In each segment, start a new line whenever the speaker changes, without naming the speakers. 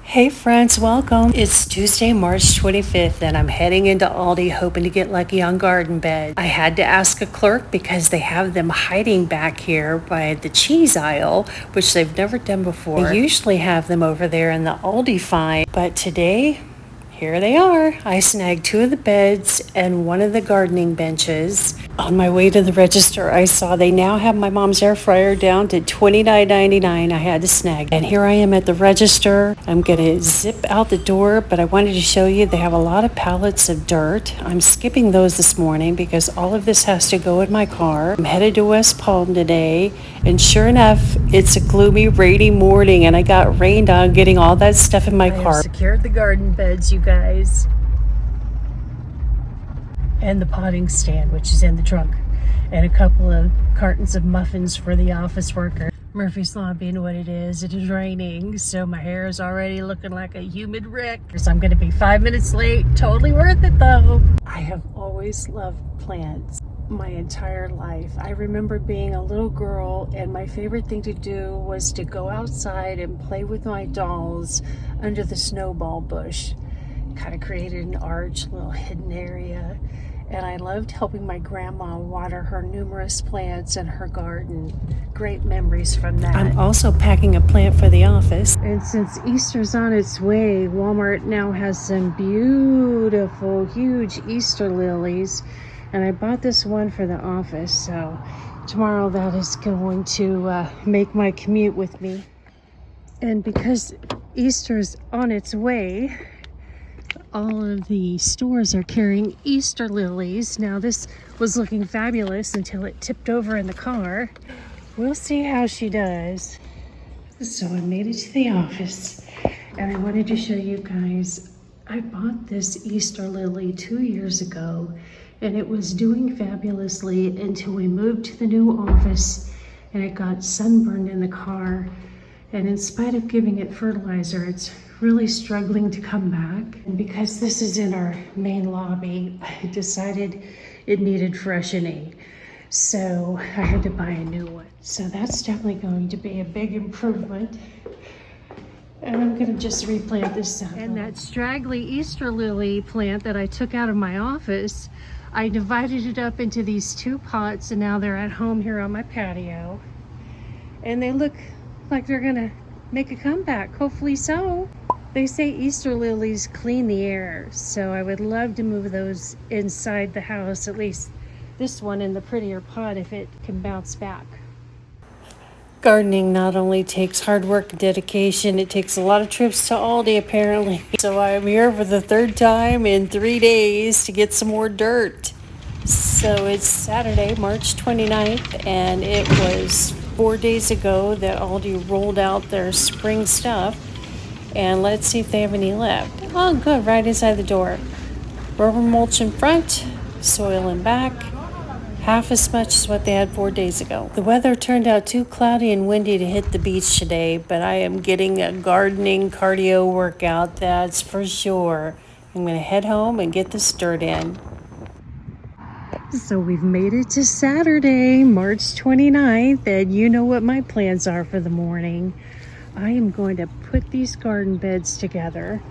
Hey friends, welcome. It's Tuesday, March 25th, and I'm heading into Aldi hoping to get lucky on garden beds. I had to ask a clerk because they have them hiding back here by the cheese aisle, which they've never done before. They usually have them over there in the AldiFinds, but today, here they are. I snagged 2 of the beds and 1 of the gardening benches. On my way to the register, I saw they now have my mom's air fryer down to $29.99. I had to snag. And here I am at the register. I'm going to zip out the door, but I wanted to show you they have a lot of pallets of dirt. I'm skipping those this morning because all of this has to go in my car. I'm headed to West Palm today, and sure enough, it's a gloomy, rainy morning, and I got rained on getting all that stuff in my car. I secured the garden beds, you guys, and the potting stand, which is in the trunk, and a couple of cartons of muffins for the office worker. Murphy's Law being what it is raining, so my hair is already looking like a humid wreck. So I'm going to be 5 minutes late. Totally worth it though. I have always loved plants my entire life. I remember being a little girl and my favorite thing to do was to go outside and play with my dolls under the snowball bush. Kind of created an arch, little hidden area. And I loved helping my grandma water her numerous plants in her garden. Great memories from that. I'm also packing a plant for the office. And since Easter's on its way, Walmart now has some beautiful, huge Easter lilies. And I bought this one for the office, so tomorrow that is going to make my commute with me. And because Easter's on its way, all of the stores are carrying Easter lilies. Now this was looking fabulous until it tipped over in the car. We'll see how she does. So I made it to the office and I wanted to show you guys, I bought this Easter lily 2 years ago and it was doing fabulously until we moved to the new office and it got sunburned in the car. And in spite of giving it fertilizer, it's really struggling to come back. And because this is in our main lobby, I decided it needed freshening. So I had to buy a new one. So that's definitely going to be a big improvement. And I'm gonna just replant this up. And that straggly Easter lily plant that I took out of my office, I divided it up into these 2 pots and now they're at home here on my patio. And they look like they're gonna make a comeback, hopefully so. They say Easter lilies clean the air, so I would love to move those inside the house, at least this one in the prettier pot if it can bounce back. Gardening not only takes hard work and dedication, it takes a lot of trips to Aldi apparently. So I'm here for the 3rd time in 3 days to get some more dirt. So it's Saturday, March 29th, and it was 4 days ago that Aldi rolled out their spring stuff. And let's see if they have any left. Oh, good, right inside the door. Rubber mulch in front, soil in back. Half as much as what they had 4 days ago. The weather turned out too cloudy and windy to hit the beach today, but I am getting a gardening cardio workout, that's for sure. I'm gonna head home and get this dirt in. So we've made it to Saturday, March 29th, and you know what my plans are for the morning. I am going to put these garden beds together.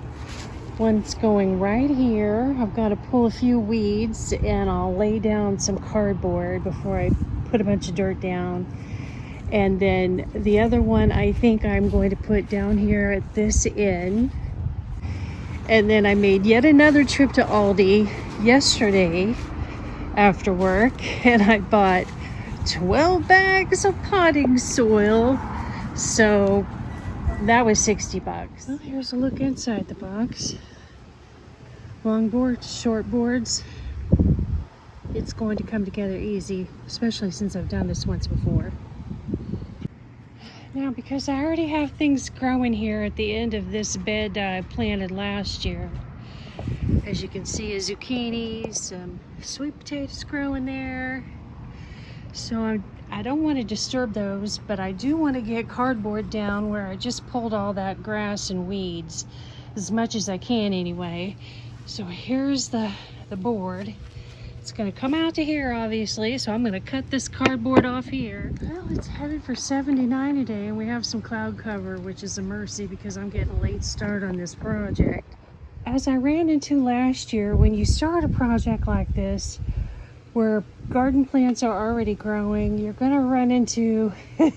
One's going right here. I've got to pull a few weeds and I'll lay down some cardboard before I put a bunch of dirt down. And then the other one I think I'm going to put down here at this end. And then I made yet another trip to Aldi yesterday after work and I bought 12 bags of potting soil. So that was $60. Well, here's a look inside the box. Long boards, short boards. It's going to come together easy, especially since I've done this once before. Now, because I already have things growing here at the end of this bed I planted last year. As you can see, a zucchini, some sweet potatoes growing there. So I don't want to disturb those, but I do want to get cardboard down where I just pulled all that grass and weeds, as much as I can anyway. So here's the board. It's gonna come out to here, obviously, so I'm gonna cut this cardboard off here. Well, it's headed for 79 today, and we have some cloud cover, which is a mercy because I'm getting a late start on this project. As I ran into last year, when you start a project like this, where garden plants are already growing, you're gonna run into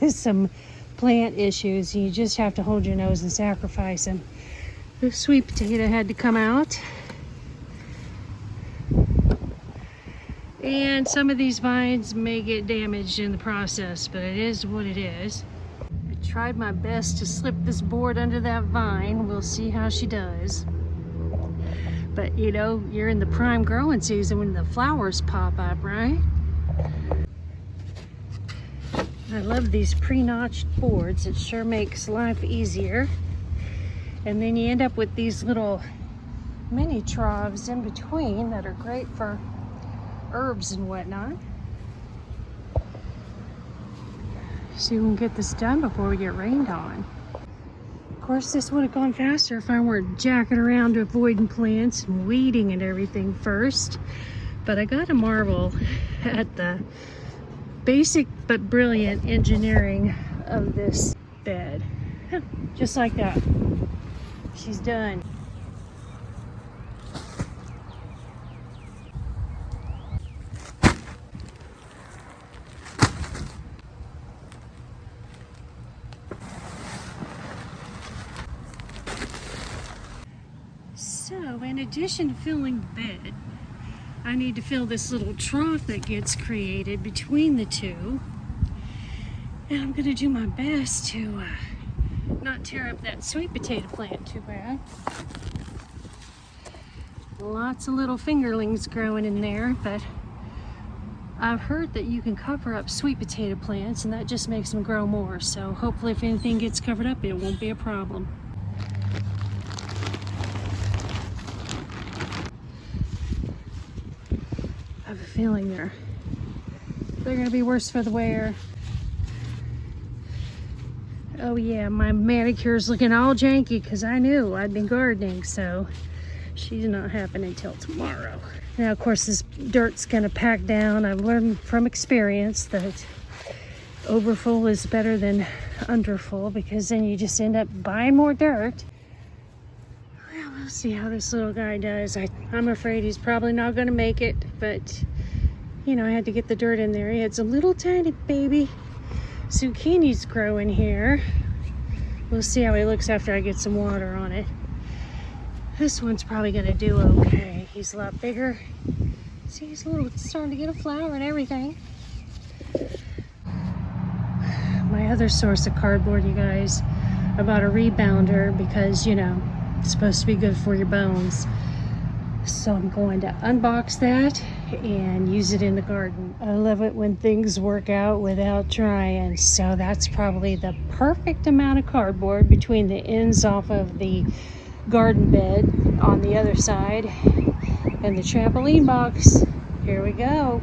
some plant issues. You just have to hold your nose and sacrifice them. The sweet potato had to come out. And some of these vines may get damaged in the process, but it is what it is. I tried my best to slip this board under that vine. We'll see how she does. But you know, you're in the prime growing season when the flowers pop up, right? I love these pre-notched boards. It sure makes life easier. And then you end up with these little mini troughs in between that are great for herbs and whatnot. So you can get this done before we get rained on. Of course, this would have gone faster if I weren't jacking around avoiding plants and weeding and everything first. But I gotta marvel at the basic but brilliant engineering of this bed. Just like that. She's done. So, in addition to filling the bed, I need to fill this little trough that gets created between the two. And I'm gonna do my best to not tear up that sweet potato plant too bad. Lots of little fingerlings growing in there, but I've heard that you can cover up sweet potato plants and that just makes them grow more. So hopefully if anything gets covered up, it won't be a problem. I have a feeling they're gonna be worse for the wear. Oh yeah, my manicure's looking all janky because I knew I'd been gardening, so she's not happening until tomorrow. Now, of course, this dirt's gonna pack down. I've learned from experience that overfull is better than underfull because then you just end up buying more dirt. Well, we'll see how this little guy does. I'm afraid he's probably not gonna make it, but you know, I had to get the dirt in there. He had some little tiny baby zucchinis growing here. We'll see how he looks after I get some water on it. This one's probably gonna do okay. He's a lot bigger. See, he's starting to get a flower and everything. My other source of cardboard, you guys, I bought a rebounder because, you know, it's supposed to be good for your bones. So I'm going to unbox that and use it in the garden. I love it when things work out without trying. So that's probably the perfect amount of cardboard between the ends off of the garden bed on the other side and the trampoline box. Here we go.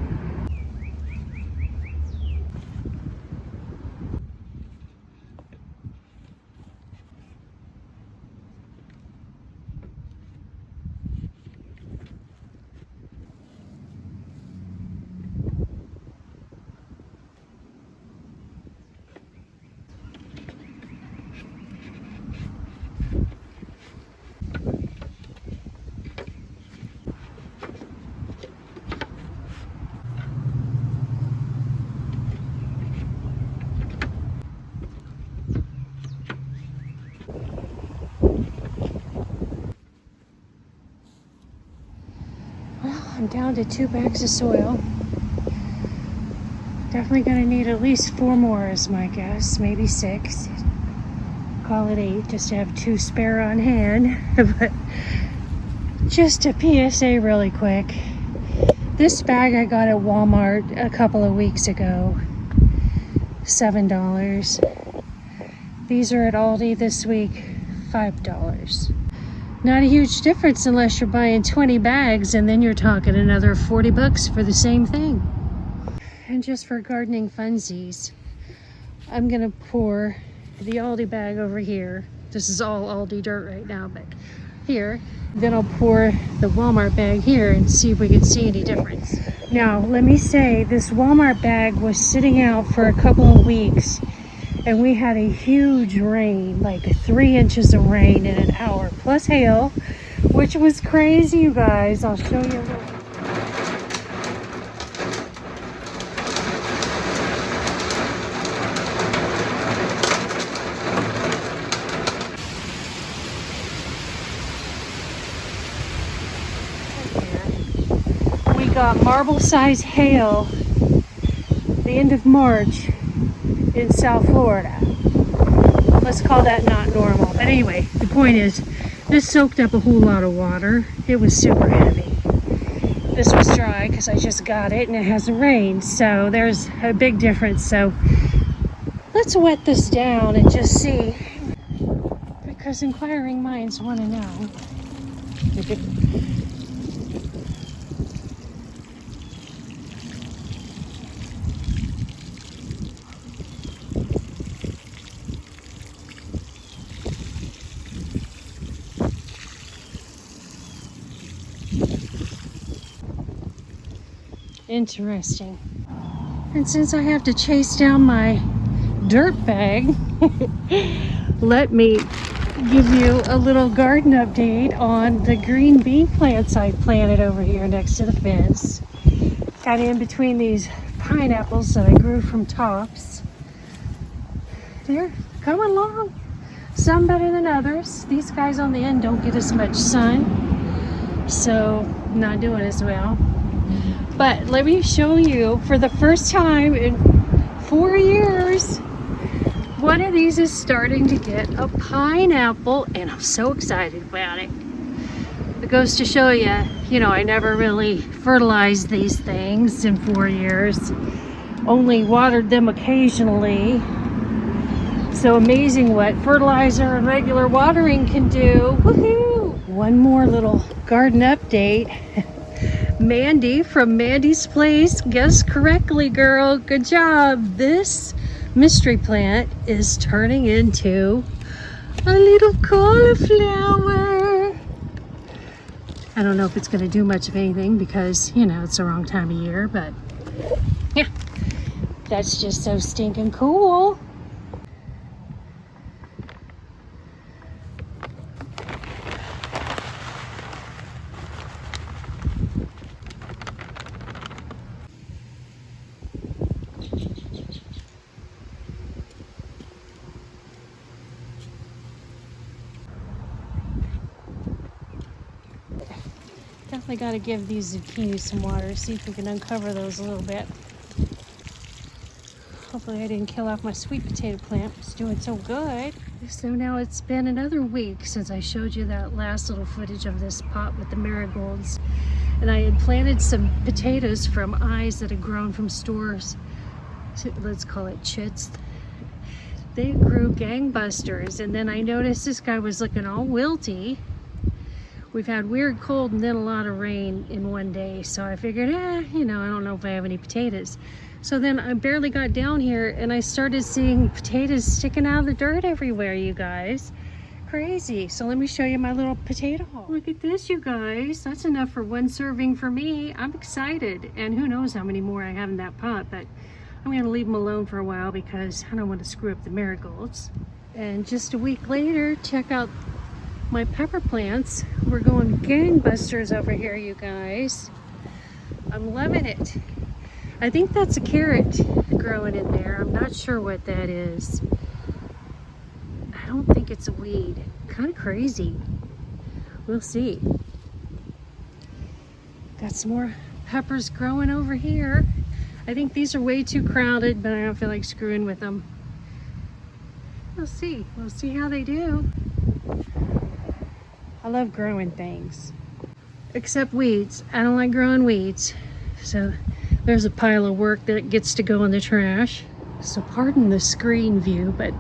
I'm down to 2 bags of soil. Definitely gonna need at least 4 more is my guess, maybe 6. Call it 8 just to have 2 spare on hand. But just a PSA really quick. This bag I got at Walmart a couple of weeks ago, $7. These are at Aldi this week, $5. Not a huge difference unless you're buying 20 bags and then you're talking another 40 bucks for the same thing. And just for gardening funsies, I'm gonna pour the Aldi bag over here. This is all Aldi dirt right now, but here. Then I'll pour the Walmart bag here and see if we can see any difference. Now, let me say, this Walmart bag was sitting out for a couple of weeks, and we had a huge rain, like 3 inches of rain in an hour, plus hail, which was crazy, you guys. I'll show you a little. We got marble-sized hail the end of March in South Florida. Let's call that not normal. But anyway, the point is, this soaked up a whole lot of water. It was super heavy. This was dry because I just got it and it hasn't rained. So there's a big difference. So let's wet this down and just see, because inquiring minds want to know. Interesting. And since I have to chase down my dirt bag, let me give you a little garden update on the green bean plants I planted over here next to the fence. Got in between these pineapples that I grew from tops. They're coming along. Some better than others. These guys on the end don't get as much sun, so not doing as well. But let me show you, for the first time in 4 years, one of these is starting to get a pineapple, and I'm so excited about it. It goes to show you, I never really fertilized these things in 4 years. Only watered them occasionally. So amazing what fertilizer and regular watering can do. Woohoo! One more little garden update. Mandy from Mandy's Place guessed correctly, girl. Good job. This mystery plant is turning into a little cauliflower. I don't know if it's going to do much of anything because, it's the wrong time of year, but yeah, that's just so stinking cool. Definitely got to give these zucchini some water, see if we can uncover those a little bit. Hopefully I didn't kill off my sweet potato plant. It's doing so good. So now it's been another week since I showed you that last little footage of this pot with the marigolds. And I had planted some potatoes from eyes that had grown from stores. So let's call it chits. They grew gangbusters, and then I noticed this guy was looking all wilty. We've had weird cold and then a lot of rain in one day, so I figured, I don't know if I have any potatoes. So then I barely got down here and I started seeing potatoes sticking out of the dirt everywhere, you guys. Crazy. So let me show you my little potato haul. Look at this, you guys. That's enough for one serving for me. I'm excited, and who knows how many more I have in that pot, but I'm going to leave them alone for a while because I don't want to screw up the marigolds. And just a week later, check out my pepper plants. We're going gangbusters over here, you guys. I'm loving it. I think that's a carrot growing in there. I'm not sure what that is. I don't think it's a weed. Kind of crazy. We'll see. Got some more peppers growing over here. I think these are way too crowded, but I don't feel like screwing with them. We'll see. We'll see how they do. I love growing things, except weeds. I don't like growing weeds. So there's a pile of work that gets to go in the trash. So pardon the screen view, but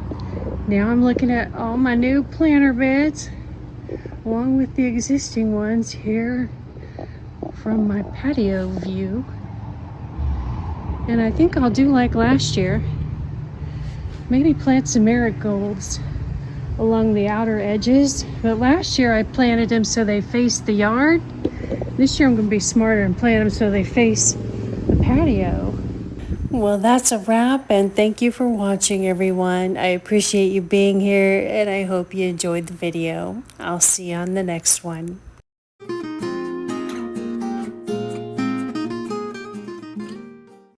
now I'm looking at all my new planter beds along with the existing ones here from my patio view. And I think I'll do like last year. Maybe plant some marigolds along the outer edges. But last year I planted them so they faced the yard. This year I'm going to be smarter and plant them so they face the patio. Well, that's a wrap, and thank you for watching, everyone. I appreciate you being here, and I hope you enjoyed the video. I'll see you on the next one.